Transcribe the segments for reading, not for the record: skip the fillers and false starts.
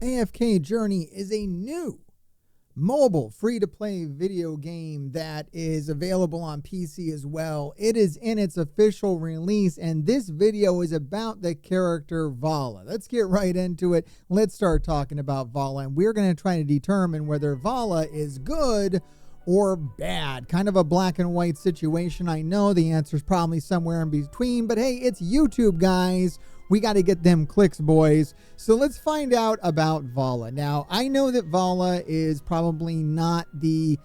AFK Journey is a new mobile free-to-play video game that is available on PC as well. It is in its official release, and this video is about the character Vala. Let's get right into it. Let's start talking about Vala, and we're going to try to determine whether Vala is good or bad. Kind of a black and white situation. I know the answer is probably somewhere in between, but hey, it's YouTube, guys. We got to get them clicks, boys. So let's find out about Vala. Now, I know that Vala is probably not the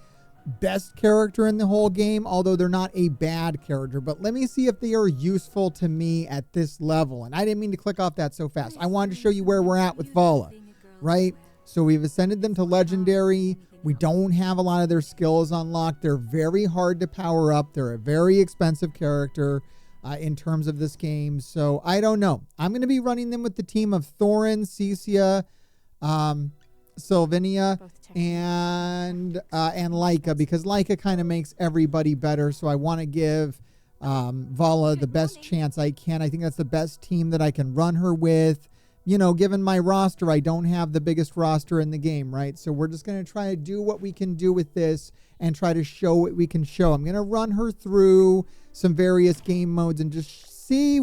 best character in the whole game, although they're not a bad character. But let me see if they are useful to me at this level. And I didn't mean to click off that so fast. I wanted to show you where we're at with Vala, right? So we've ascended them to Legendary. We don't have a lot of their skills unlocked. They're very hard to power up. They're a very expensive character in terms of this game. So I don't know. I'm going to be running them with the team of Thorin, Cecia, Sylvania, and Laika, because Laika kind of makes everybody better. So I want to give Vala the best chance I can. I think that's the best team that I can run her with. You know, given my roster, I don't have the biggest roster in the game, right? So we're just going to try to do what we can do with this and try to show what we can show. I'm going to run her through some various game modes and just see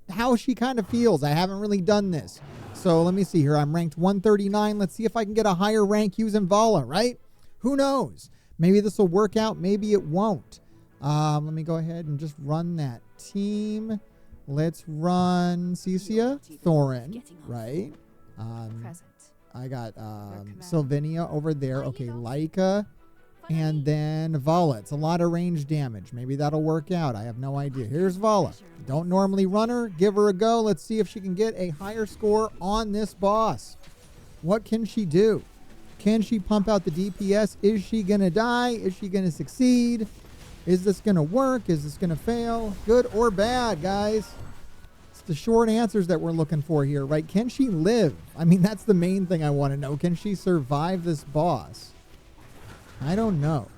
how she kind of feels. I haven't really done this. So let me see here. I'm ranked 139. Let's see if I can get a higher rank using Vala, right? Who knows? Maybe this will work out. Maybe it won't. Let me go ahead and just run that team. Let's run Cecia, Thorin, right? I got Sylvania over there. Okay, Laika, and then Vala. It's a lot of range damage. Maybe that'll work out. I have no idea. Here's Vala. Don't normally run her. Give her a go. Let's see if she can get a higher score on this boss. What can she do? Can she pump out the DPS? Is she going to die? Is she going to succeed? Is this going to work? Is this going to fail? Good or bad, guys? It's the short answers that we're looking for here, right? Can she live? I mean, that's the main thing I want to know. Can she survive this boss? I don't know.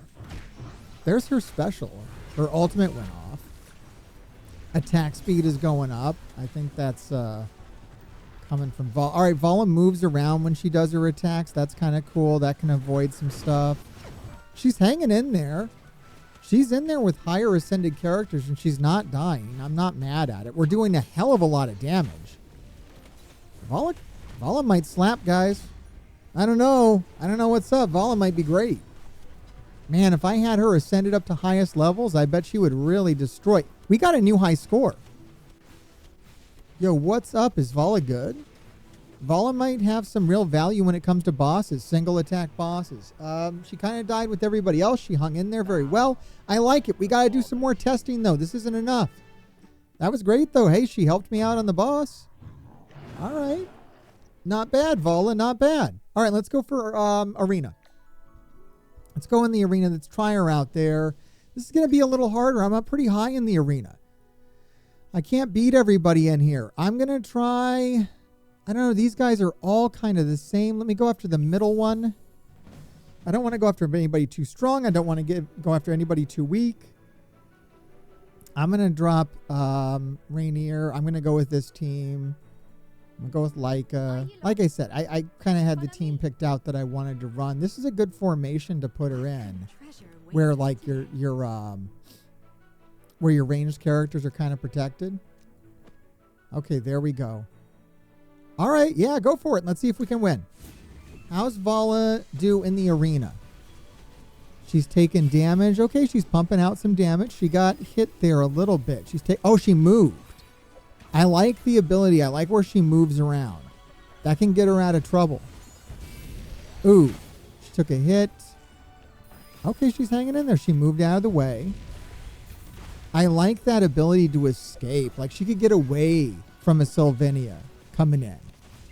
There's her special. Her ultimate went off. Attack speed is going up. I think that's coming from Vala. All right, Vala moves around when she does her attacks. That's kind of cool. That can avoid some stuff. She's hanging in there. She's in there with higher ascended characters, and she's not dying. I'm not mad at it. We're doing a hell of a lot of damage. Vala might slap, guys. I don't know. I don't know what's up. Vala might be great. Man, if I had her ascended up to highest levels, I bet she would really destroy. We got a new high score. Yo, what's up? Is Vala good? Vala might have some real value when it comes to bosses, single attack bosses. She kind of died with everybody else. She hung in there very well. I like it. We got to do some more testing, though. This isn't enough. That was great, though. Hey, she helped me out on the boss. All right. Not bad, Vala. Not bad. All right, let's go for arena. Let's go in the arena. Let's try her out there. This is going to be a little harder. I'm up pretty high in the arena. I can't beat everybody in here. I'm going to try... I don't know. These guys are all kind of the same. Let me go after the middle one. I don't want to go after anybody too strong. I don't want to go after anybody too weak. I'm going to drop Rainier. I'm going to go with this team. I'm going to go with Laika. Like I said, I kind of had the team picked out that I wanted to run. This is a good formation to put her in, where like where your ranged characters are kind of protected. Okay, there we go. All right, yeah, go for it. Let's see if we can win. How's Vala do in the arena? She's taking damage. Okay, she's pumping out some damage. She got hit there a little bit. She moved. I like the ability. I like where she moves around. That can get her out of trouble. Ooh, she took a hit. Okay, she's hanging in there. She moved out of the way. I like that ability to escape. Like, she could get away from a Sylvania coming in.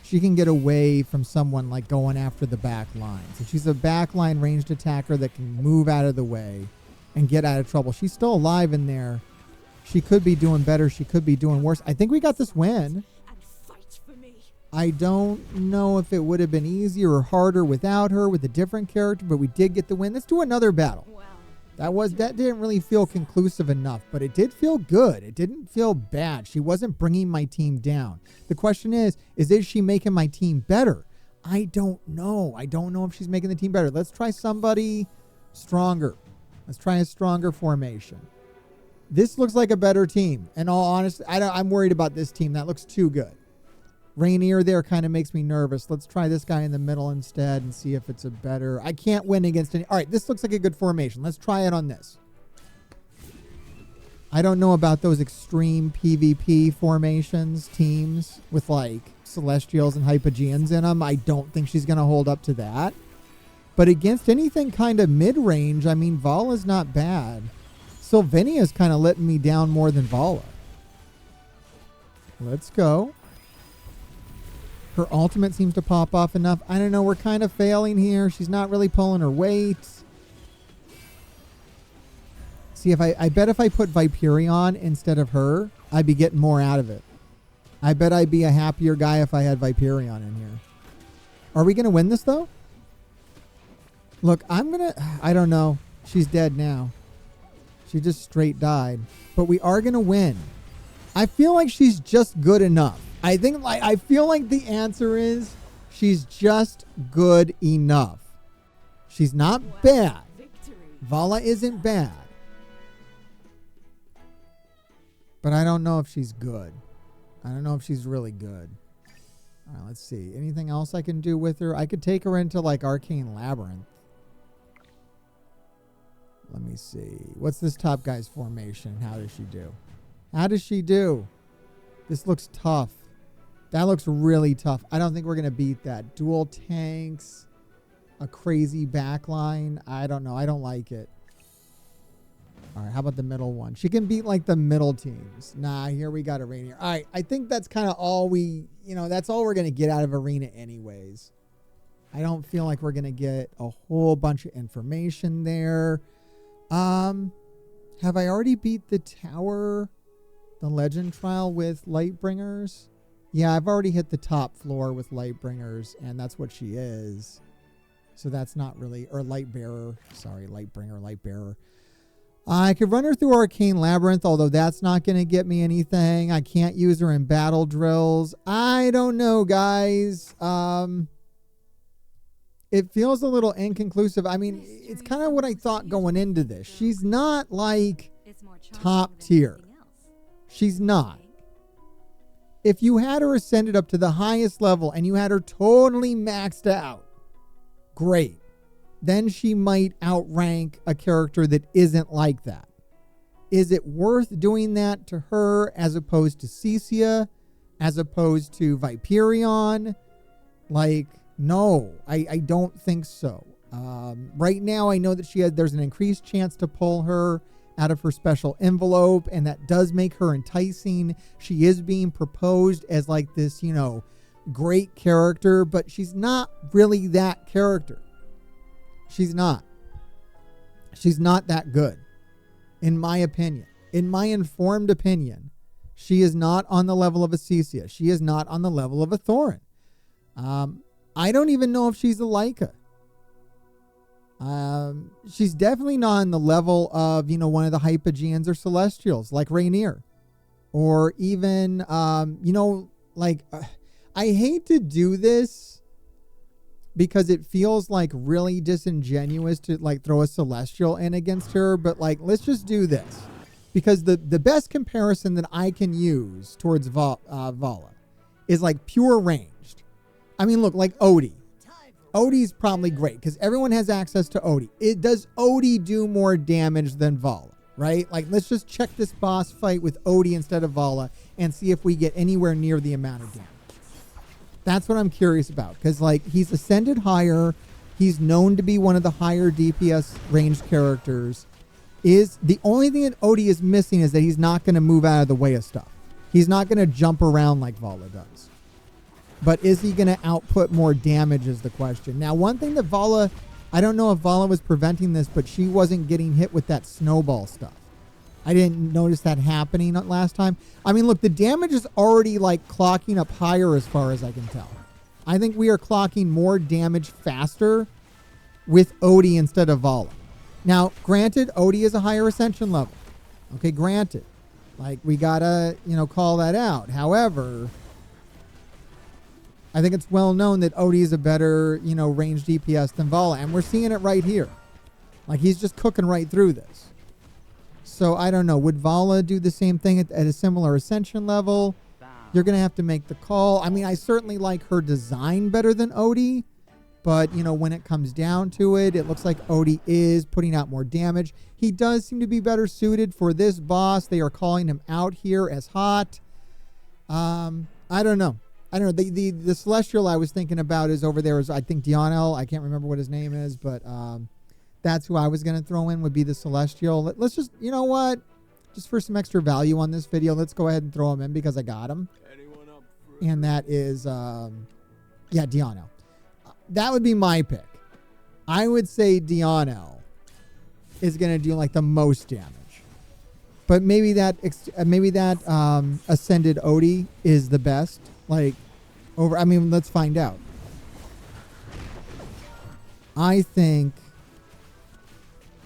She can get away from someone like going after the back line. So she's a backline ranged attacker that can move out of the way and get out of trouble. She's still alive in there. She could be doing better. She could be doing worse. I think we got this win. I don't know if it would have been easier or harder without her, with a different character, but we did get the win. Let's do another battle. That didn't really feel conclusive enough, but it did feel good. It didn't feel bad. She wasn't bringing my team down. The question is she making my team better? I don't know. I don't know if she's making the team better. Let's try somebody stronger. Let's try a stronger formation. This looks like a better team. In all honesty, I'm worried about this team. That looks too good. Rainier there kind of makes me nervous. Let's try this guy in the middle instead and see if it's a better... I can't win against any... All right, this looks like a good formation. Let's try it on this. I don't know about those extreme PvP formations, teams with like Celestials and Hypogeans in them. I don't think she's going to hold up to that. But against anything kind of mid-range, I mean, Vala's not bad. Sylvania's kind of letting me down more than Vala. Let's go. Her ultimate seems to pop off enough. I don't know. We're kind of failing here. She's not really pulling her weight. See, if I bet if I put Viperion instead of her, I'd be getting more out of it. I bet I'd be a happier guy if I had Viperion in here. Are we going to win this, though? Look, I don't know. She's dead now. She just straight died. But we are going to win. I feel like she's just good enough. I feel like the answer is she's just good enough. She's not bad. Vala isn't bad. But I don't know if she's good. I don't know if she's really good. All right, let's see. Anything else I can do with her? I could take her into like Arcane Labyrinth. Let me see. What's this top guy's formation? How does she do? How does she do? This looks tough. That looks really tough. I don't think we're going to beat that. Dual tanks. A crazy backline. I don't know. I don't like it. All right, how about the middle one? She can beat like the middle teams. Nah, here we got Arena. All right, I think that's kind of all that's all we're going to get out of Arena anyways. I don't feel like we're going to get a whole bunch of information there. Have I already beat the tower, the legend trial with Lightbringers? Yeah, I've already hit the top floor with Lightbringers, and that's what she is. So that's not really, or Lightbearer. Sorry, Lightbringer, Lightbearer. I could run her through Arcane Labyrinth, although that's not going to get me anything. I can't use her in battle drills. I don't know, guys. It feels a little inconclusive. I mean, it's kind of what I thought going into this. She's not like top tier. She's not. If you had her ascended up to the highest level and you had her totally maxed out, great. Then she might outrank a character that isn't like that. Is it worth doing that to her as opposed to Cecia, as opposed to Viperion? Like, no, I don't think so. Right now, I know that there's an increased chance to pull her out of her special envelope, and that does make her enticing. She is being proposed as like this, great character, but she's not really that character. She's not. She's not that good, in my opinion. In my informed opinion, she is not on the level of a Cecia. She is not on the level of a Thorin. I don't even know if she's a Leica. She's definitely not on the level of, one of the Hypogeans or Celestials, like Rainier. Or even, I hate to do this, because it feels like really disingenuous to like throw a Celestial in against her. But like, let's just do this. Because the best comparison that I can use towards Vala is like pure ranged. I mean, look, like Odie. Odie's probably great because everyone has access to Odie. Does Odie do more damage than Vala, right? Like, let's just check this boss fight with Odie instead of Vala and see if we get anywhere near the amount of damage. That's what I'm curious about, because like he's ascended higher. He's known to be one of the higher DPS ranged characters. Is the only thing that Odie is missing is that he's not going to move out of the way of stuff. He's not going to jump around like Vala does. But is he going to output more damage is the question. Now, one thing that Vala, I don't know if Vala was preventing this, but she wasn't getting hit with that snowball stuff. I didn't notice that happening last time. I mean, look, the damage is already like clocking up higher as far as I can tell. I think we are clocking more damage faster with Odie instead of Vala. Now, granted, Odie is a higher ascension level. Okay, granted. Like, we gotta, call that out. However, I think it's well known that Odie is a better, you know, range DPS than Vala, and we're seeing it right here. Like, he's just cooking right through this. So, I don't know. Would Vala do the same thing at a similar ascension level? You're going to have to make the call. I mean, I certainly like her design better than Odie. But, you know, when it comes down to it, it looks like Odie is putting out more damage. He does seem to be better suited for this boss. They are calling him out here as hot. I don't know. I don't know. The Celestial I was thinking about is over there is, I think, Dionel. I can't remember what his name is, but that's who I was going to throw in, would be the Celestial. Let's just, you know what? Just for some extra value on this video, let's go ahead and throw him in because I got him. And that is, yeah, Dionel. That would be my pick. I would say Dionel is going to do like the most damage. But maybe that ascended Odie is the best. Like, over, I mean, let's find out. I think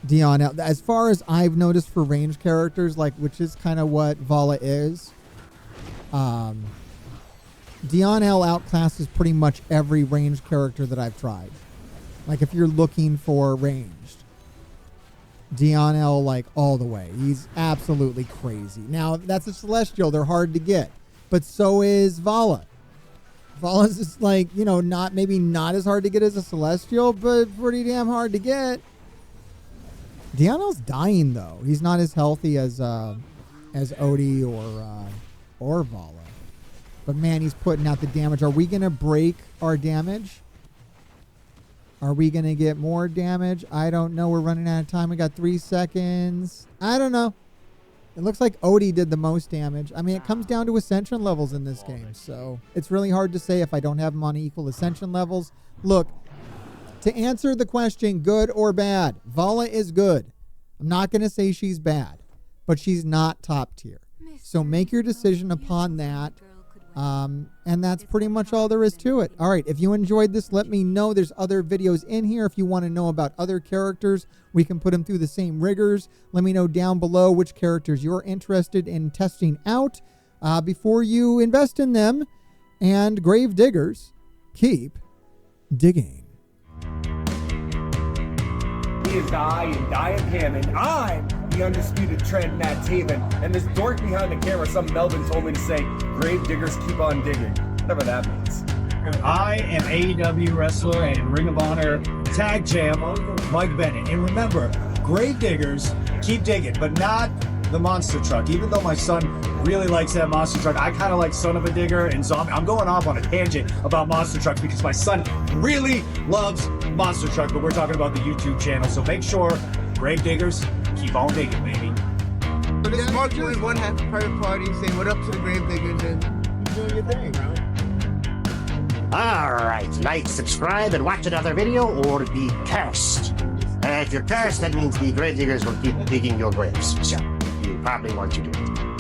Dionel, as far as I've noticed for range characters, like, which is kind of what Vala is, Dionel outclasses pretty much every ranged character that I've tried. Like, if you're looking for ranged, Dionel, like, all the way. He's absolutely crazy. Now, that's a Celestial. They're hard to get. But so is Vala. Vala's just, like, you know, maybe not as hard to get as a Celestial, but pretty damn hard to get. Dionel's dying, though. He's not as healthy as Odie or Vala. But, man, he's putting out the damage. Are we going to break our damage? Are we going to get more damage? I don't know. We're running out of time. We got 3 seconds. I don't know. It looks like Odie did the most damage. I mean, it comes down to ascension levels in this game. So, it's really hard to say if I don't have them on equal ascension levels. Look, to answer the question, good or bad, Vala is good. I'm not going to say she's bad. But she's not top tier. So, make your decision upon that. And that's pretty much all there is to it. All right, if you enjoyed this, let me know. There's other videos in here. If you want to know about other characters, we can put them through the same rigors. Let me know down below which characters you're interested in testing out before you invest in them. And grave diggers, keep digging. He is I and I am him, and I'm the undisputed trend Matt Taven. And this dork behind the camera, some Melvin told me to say, grave diggers keep on digging. Whatever that means. I am AEW wrestler and Ring of Honor tag champ Mike Bennett. And remember, grave diggers keep digging, but not the monster truck. Even though my son really likes that monster truck, I kind of like Son of a Digger, and so I'm going off on a tangent about monster trucks because my son really loves monster truck, but we're talking about the YouTube channel, so make sure, grave diggers, keep on digging, baby. So this is Mark doing one happy private party, saying what up to the grave diggers, and you doing your thing, bro. Alright, like, subscribe, and watch another video, or be cursed. If you're cursed, that means the grave diggers will keep digging your graves, so you probably want to do it.